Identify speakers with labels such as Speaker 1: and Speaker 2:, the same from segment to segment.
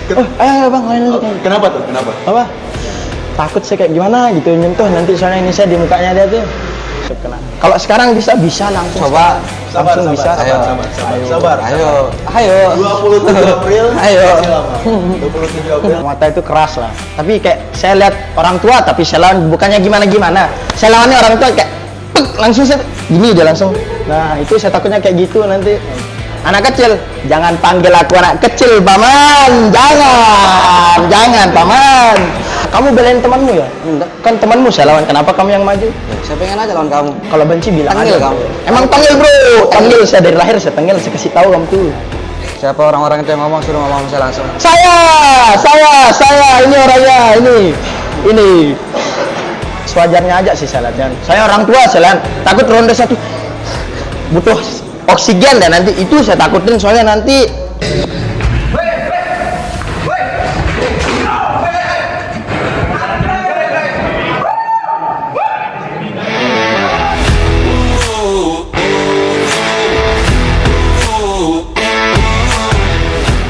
Speaker 1: Bang, lain lagi.
Speaker 2: Kenapa tuh? Kenapa?
Speaker 1: Apa? Takut saya kayak gimana gitu nyentuh nanti soalnya ini saya di mukanya dia tuh. Kena. Kalau sekarang bisa langsung.
Speaker 3: Coba.
Speaker 2: Sabar. Ayo. 27 April.
Speaker 1: Ayo.
Speaker 2: 27 April.
Speaker 1: Mata itu keras lah. Tapi kayak saya lihat orang tua tapi saya lawan bukannya gimana. Saya lawannya orang tua kayak langsung saya gini dia langsung. Nah, itu saya takutnya kayak gitu nanti. Anak kecil, jangan panggil aku anak kecil, paman. Jangan, paman. Kamu belain temanmu ya?
Speaker 3: Enggak.
Speaker 1: Kan temanmu saya lawan. Kenapa kamu yang maju?
Speaker 3: Ya, saya pengen aja lawan kamu.
Speaker 1: Kalau benci bilang
Speaker 3: Panggil
Speaker 1: aja.
Speaker 3: kamu.
Speaker 1: Emang panggil bro. Panggil saya dari lahir saya panggil, saya kasih tahu kamu tuh.
Speaker 3: Siapa orang-orang itu yang ngomong suruh ngomong saya langsung.
Speaker 1: Saya ini orangnya ini. Sewajarnya aja sih saya lihat. Saya orang tua saya lihat. Takut ronde satu butuh oksigen dan nanti itu saya takutin soalnya nanti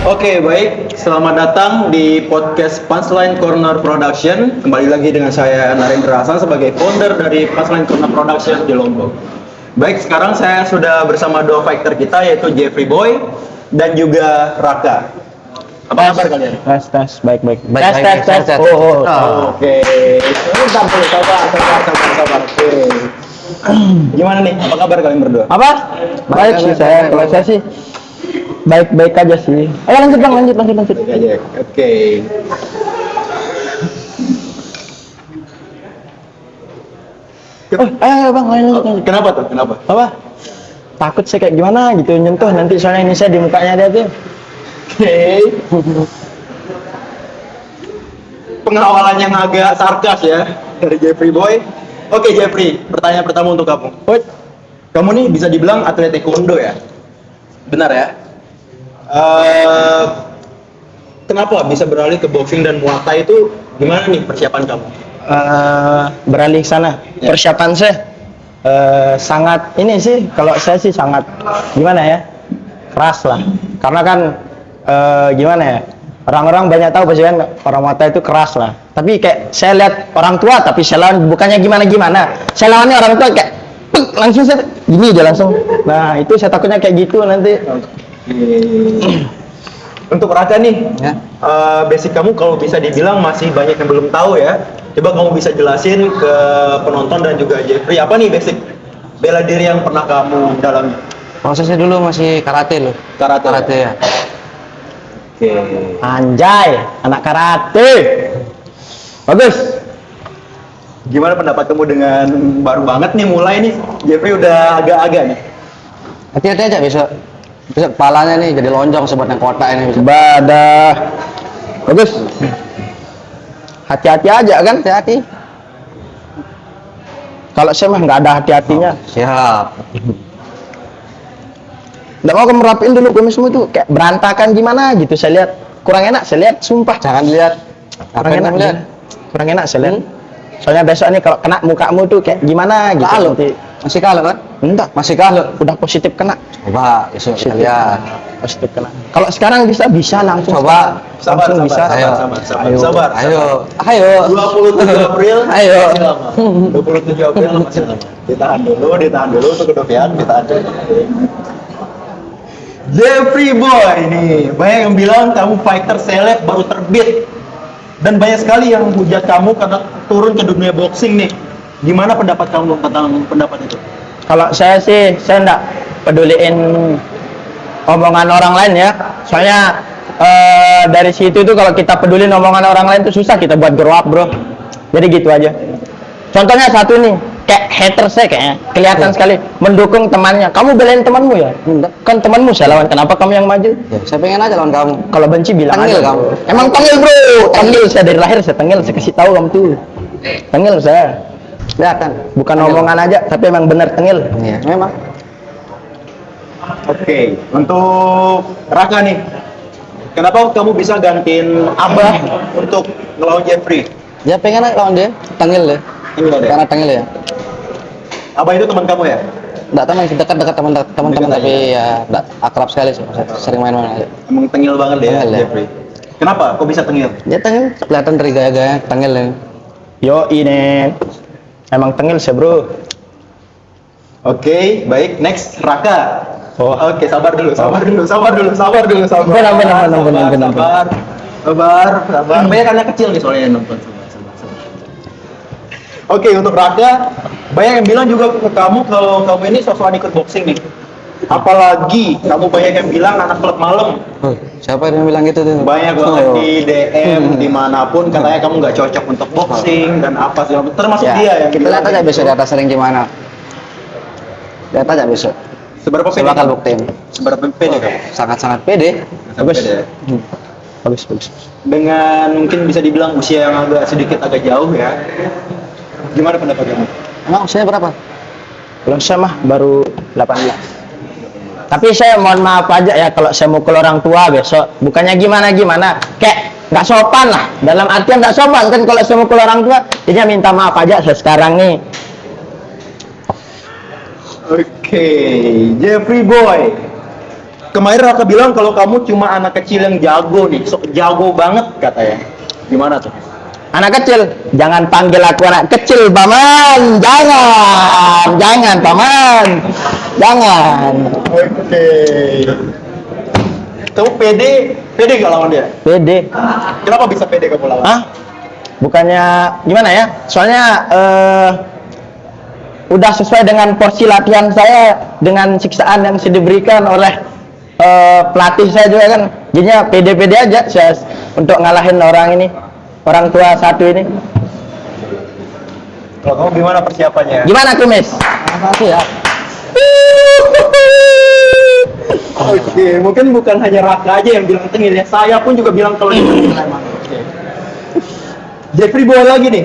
Speaker 2: Oke, baik. Selamat datang di podcast Punchline Corner Production. Kembali lagi dengan saya Narendra Hasan sebagai founder dari Punchline Corner Production di Lombok. Baik, sekarang saya sudah bersama dua fighter kita yaitu Jeffrey Boy dan juga Raka. Apa kabar kalian?
Speaker 1: tes baik.
Speaker 3: Tes.
Speaker 2: Oke. Sabar. Oke. Gimana nih? Apa kabar kalian berdua?
Speaker 1: Apa? Baik sih saya. Kalau saya sih baik aja sih. Ayo lanjut bang, lanjut.
Speaker 2: Baik aja. Oke.
Speaker 1: Bang, lain lagi.
Speaker 2: Kenapa tuh? Kenapa?
Speaker 1: Apa? Takut saya kayak gimana gitu nyentuh nanti soalnya ini saya di mukanya dia tuh.
Speaker 2: Oke. Pengawalan yang agak sarkas ya dari Jeffrey Boy. Oke Jeffrey, pertanyaan pertama untuk kamu. Kamu nih bisa dibilang atlet taekwondo ya? Benar ya? Kenapa bisa beralih ke boxing dan muay thai itu gimana nih persiapan kamu?
Speaker 1: Beralih ke sana.
Speaker 2: Ya.
Speaker 1: Persiapan saya sangat ini sih kalau saya sih sangat gimana ya? Keras lah. Karena kan gimana ya? Orang-orang banyak tahu pasti kan orang muay thai itu keras lah. Tapi kayak saya lihat orang tua tapi saya lawan bukannya gimana. Saya lawannya orang tua kayak langsung saya gini dia langsung. Nah, itu saya takutnya kayak gitu nanti.
Speaker 2: Untuk Raka nih,
Speaker 3: Ya.
Speaker 2: basic kamu kalau bisa dibilang masih banyak yang belum tahu ya. Coba kamu bisa jelasin ke penonton dan juga Jeffrey apa nih basic bela diri yang pernah kamu dalami?
Speaker 3: Prosesnya dulu masih karate loh.
Speaker 2: Karate
Speaker 3: Ya.
Speaker 2: Oke.
Speaker 1: Anjay, anak karate. Bagus.
Speaker 2: Gimana pendapat kamu dengan baru banget nih mulai nih Jeffrey udah agak-agak nih.
Speaker 3: Hati-hati aja bisa kepalanya nih jadi lonjong sobat yang kotak ini bisa.
Speaker 1: Badah. Bagus. Hati-hati aja kan?
Speaker 3: Hati-hati.
Speaker 1: Kalau saya mah nggak ada hati-hatinya.
Speaker 3: Siap.
Speaker 1: Nggak mau kamu rapiin dulu kumismu itu kayak berantakan gimana gitu. Saya lihat kurang enak. Saya lihat sumpah.
Speaker 3: Jangan lihat.
Speaker 1: Kurang enak
Speaker 3: lihat.
Speaker 1: Kurang enak saya lihat. Soalnya besok nih kalau kena mukamu tuh kayak gimana gitu.
Speaker 3: Kalau
Speaker 1: Nanti.
Speaker 3: masih kalah kan?
Speaker 1: Enggak.
Speaker 3: Masih kalah.
Speaker 1: Udah positif kena.
Speaker 3: Coba besok kita lihat.
Speaker 1: Positif kena. Kalau sekarang bisa langsung.
Speaker 3: Coba.
Speaker 2: Sabar.
Speaker 1: Langsung bisa.
Speaker 2: Sabar.
Speaker 3: Ayo.
Speaker 2: 27 April
Speaker 1: Ayo.
Speaker 2: masih lama. 27 April masih lama. Ditahan dulu untuk kedopian, ditahan dulu. Jeffrey Boy nih, banyak yang bilang kamu fighter seleb baru terbit dan banyak sekali yang hujat kamu karena turun ke dunia boxing nih. Gimana pendapat kamu tentang pendapat itu?
Speaker 1: Kalau saya sih, saya enggak peduliin omongan orang lain ya. Soalnya dari situ tuh kalau kita pedulin omongan orang lain tuh susah kita buat grow up bro. Jadi gitu aja. Contohnya satu nih, kayak hater saya kayaknya kelihatan sekali mendukung temannya. Kamu belain temanmu ya?
Speaker 3: Enggak.
Speaker 1: Kan temanmu saya lawan. Kenapa kamu yang maju?
Speaker 3: Ya, saya pengen aja lawan kamu.
Speaker 1: Kalau benci bilang
Speaker 3: Panggil
Speaker 1: aja.
Speaker 3: kamu.
Speaker 1: Emang panggil bro. Panggil saya dari lahir saya panggil. Saya kasih tahu kamu tuh. Panggil saya.
Speaker 3: Kelihatan.
Speaker 1: Bukan
Speaker 3: Panggil.
Speaker 1: omongan aja, tapi emang bener tengil.
Speaker 3: Iya, memang.
Speaker 2: Oke, untuk Raka nih, kenapa kamu bisa gantiin Abah untuk ngelawan Jeffrey?
Speaker 3: Ya pengen aja lawan dia. Tengil deh.
Speaker 2: Ini ada.
Speaker 3: Karena tengil ya.
Speaker 2: Abah itu teman kamu ya?
Speaker 3: Enggak teman, dekat-dekat teman-teman
Speaker 2: Dekat
Speaker 3: tapi ya akrab sekali sih. Sering main-main aja.
Speaker 2: Emang tengil banget ya
Speaker 3: Tengil ya.
Speaker 2: Jeffrey. Kenapa? Kok bisa tengil?
Speaker 3: Dia tengil, kelihatan dari gaya-gaya tengilnya.
Speaker 1: Yo ini emang tengil sih bro.
Speaker 2: Oke, baik. Next, Raka.
Speaker 1: Oh.
Speaker 2: Oke, sabar dulu. Sabar.
Speaker 1: Benar.
Speaker 2: Sabar. Banyak anak kecil nih soalnya yang nonton. Sabar. Oke, untuk Raka, banyak yang bilang juga ke kamu kalau kamu ini sosokan ikut boxing nih. Apalagi kamu banyak yang bilang anak klub malam.
Speaker 3: Oh, siapa yang bilang gitu tuh?
Speaker 2: Banyak banget
Speaker 3: Oh.
Speaker 2: di DM dimanapun katanya kamu nggak cocok untuk boxing dan apa segala macam. Termasuk
Speaker 3: Ya,
Speaker 2: dia yang
Speaker 3: kita
Speaker 2: bilang
Speaker 3: lihat aja
Speaker 2: gitu.
Speaker 3: besok di atas ring gimana. Lihat aja besok.
Speaker 2: Seberapa
Speaker 3: Saya
Speaker 2: pede?
Speaker 3: bakal
Speaker 2: kamu?
Speaker 3: buktiin.
Speaker 2: Seberapa pede kamu?
Speaker 3: Sangat-sangat pede.
Speaker 1: Bagus.
Speaker 2: Pede.
Speaker 1: Bagus.
Speaker 2: Dengan mungkin bisa dibilang usia yang sedikit agak jauh ya. Gimana pendapat kamu?
Speaker 3: Emang usianya berapa?
Speaker 1: Belum saya mah baru 18. Tapi saya mohon maaf aja ya kalau saya mukul orang tua besok. Bukannya gimana, kayak nggak sopan lah. Dalam artian nggak sopan kan kalau saya mukul orang tua. Dia minta maaf aja saya sekarang nih.
Speaker 2: Oke, Jeffrey Boy. Kemarin Raka bilang kalau kamu cuma anak kecil yang jago nih, jago banget katanya. Gimana tuh?
Speaker 1: Anak kecil, jangan panggil aku anak kecil, paman. Jangan, paman. Jangan.
Speaker 2: Oke. Kamu pede gak lawan dia?
Speaker 1: Pede.
Speaker 2: Kenapa bisa pede kamu lawan?
Speaker 1: Hah? Bukannya gimana ya? Soalnya udah sesuai dengan porsi latihan saya dengan siksaan yang sudah diberikan oleh pelatih saya juga kan. Jadinya pede-pede aja saya untuk ngalahin orang tua satu ini.
Speaker 2: Kalau kamu gimana persiapannya?
Speaker 1: Gimana Kumis?
Speaker 3: Makasih ya.
Speaker 2: Oke, mungkin bukan hanya Raka aja yang bilang tengil ya. Saya pun juga bilang kalau dia tengil emang. Oke. Jeffrey Boy lagi nih.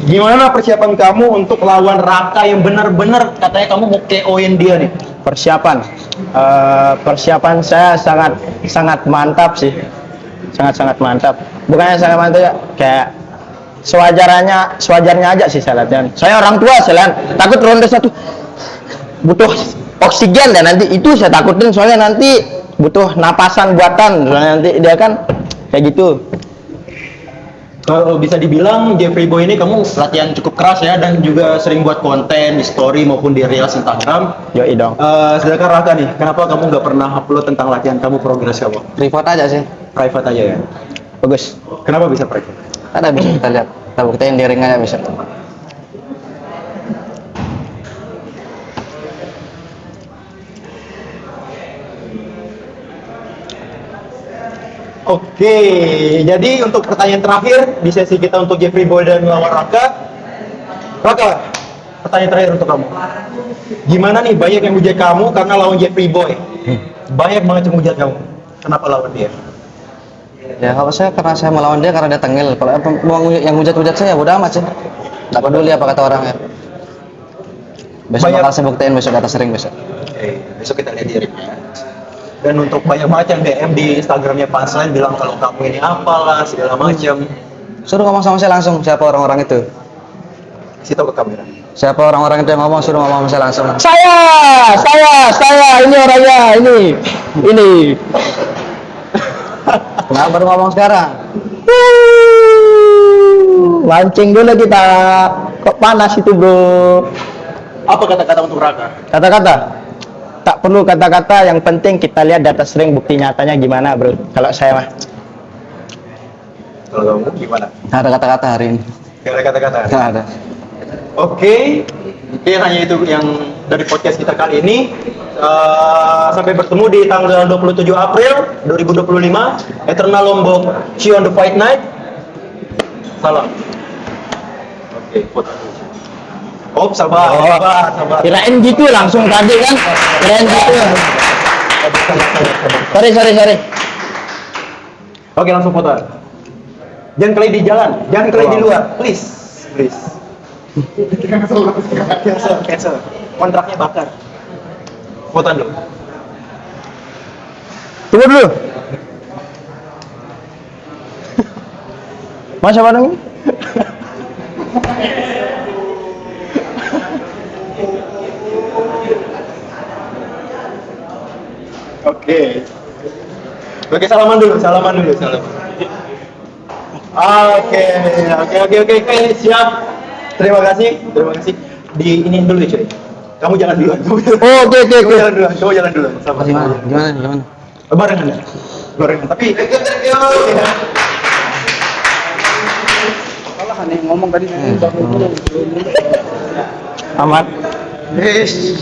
Speaker 2: Gimana persiapan kamu untuk lawan Raka yang benar-benar katanya kamu mau KO-in dia nih?
Speaker 1: Persiapan saya sangat mantap sih. Sangat mantap. Bukannya sangat mantap ya, kayak sewajarnya aja sih saya latihan. Saya orang tua saya takut ronde satu butuh oksigen dan nanti itu saya takutin soalnya nanti butuh napasan buatan soalnya nanti dia kan kayak gitu.
Speaker 2: Kalau bisa dibilang Jeffrey Boy ini kamu latihan cukup keras ya dan juga sering buat konten di story maupun di reels Instagram.
Speaker 1: Yoi dong.
Speaker 2: Sedangkan Raka nih, kenapa kamu nggak pernah upload tentang latihan kamu, progres kamu?
Speaker 3: Report aja sih.
Speaker 2: Private aja ya.
Speaker 1: Bagus.
Speaker 2: Kenapa bisa private?
Speaker 3: Ada bisa kita lihat. Kita buktiin di ring aja bisa.
Speaker 2: Oke, jadi untuk pertanyaan terakhir di sesi kita untuk Jeffrey Boy dan lawan Raka. Raka, pertanyaan terakhir untuk kamu. Gimana nih banyak yang hujat kamu karena lawan Jeffrey Boy? Banyak banget yang hujat kamu. Kenapa lawan dia?
Speaker 3: Ya kalau saya karena saya melawan dia karena dia tengil. Kalau yang hujat-hujat saya bodo amat sih. Nggak peduli apa kata orang ya. Besok
Speaker 2: Banyak-
Speaker 3: bakal saya buktiin besok di atas ring besok.
Speaker 2: Oke, besok kita lihat di ringnya. Dan untuk banyak banget yang DM di Instagramnya Punchline bilang kalau kamu ini apalah segala macam.
Speaker 3: Suruh ngomong sama saya langsung siapa orang-orang itu.
Speaker 2: Kasih tahu ke kamera.
Speaker 3: Siapa orang-orang itu yang ngomong suruh ngomong sama saya langsung.
Speaker 1: Saya ini orangnya ini.
Speaker 3: Kenapa baru ngomong sekarang?
Speaker 1: Mancing dulu kita. Kok panas itu bro?
Speaker 2: Apa kata-kata untuk Raka?
Speaker 1: Kata-kata. Tak perlu kata-kata, yang penting kita lihat di atas ring bukti nyatanya gimana bro. Kalau saya mah.
Speaker 2: Kalau kamu gimana?
Speaker 3: Nggak ada kata-kata hari ini.
Speaker 2: Gak ada kata-kata.
Speaker 3: Nggak ada.
Speaker 2: Oke, mungkin hanya itu yang dari podcast kita kali ini. Sampai bertemu di tanggal 27 April 2025 Eternal Lombok See on the Fight Night. Salam. Oke, foto. Oh, sabar.
Speaker 1: Kirain gitu langsung tadi kan. Kirain gitu. Sorry.
Speaker 2: Oke, langsung foto. Jangan kali di jalan, jangan kali di luar, please. Cancel. Kontraknya bakar. Foto dulu.
Speaker 1: Tunggu dulu. Mas apa namanya?
Speaker 2: Oke, salaman dulu. Oke, siap. Terima kasih. Di ini dulu ya, cuy. Kamu jangan duluan.
Speaker 1: Oh, oke.
Speaker 2: Kamu jalan duluan. Sabar.
Speaker 3: Gimana?
Speaker 2: Barengan ya? Barengan. Tapi
Speaker 1: Aman.
Speaker 2: sabar.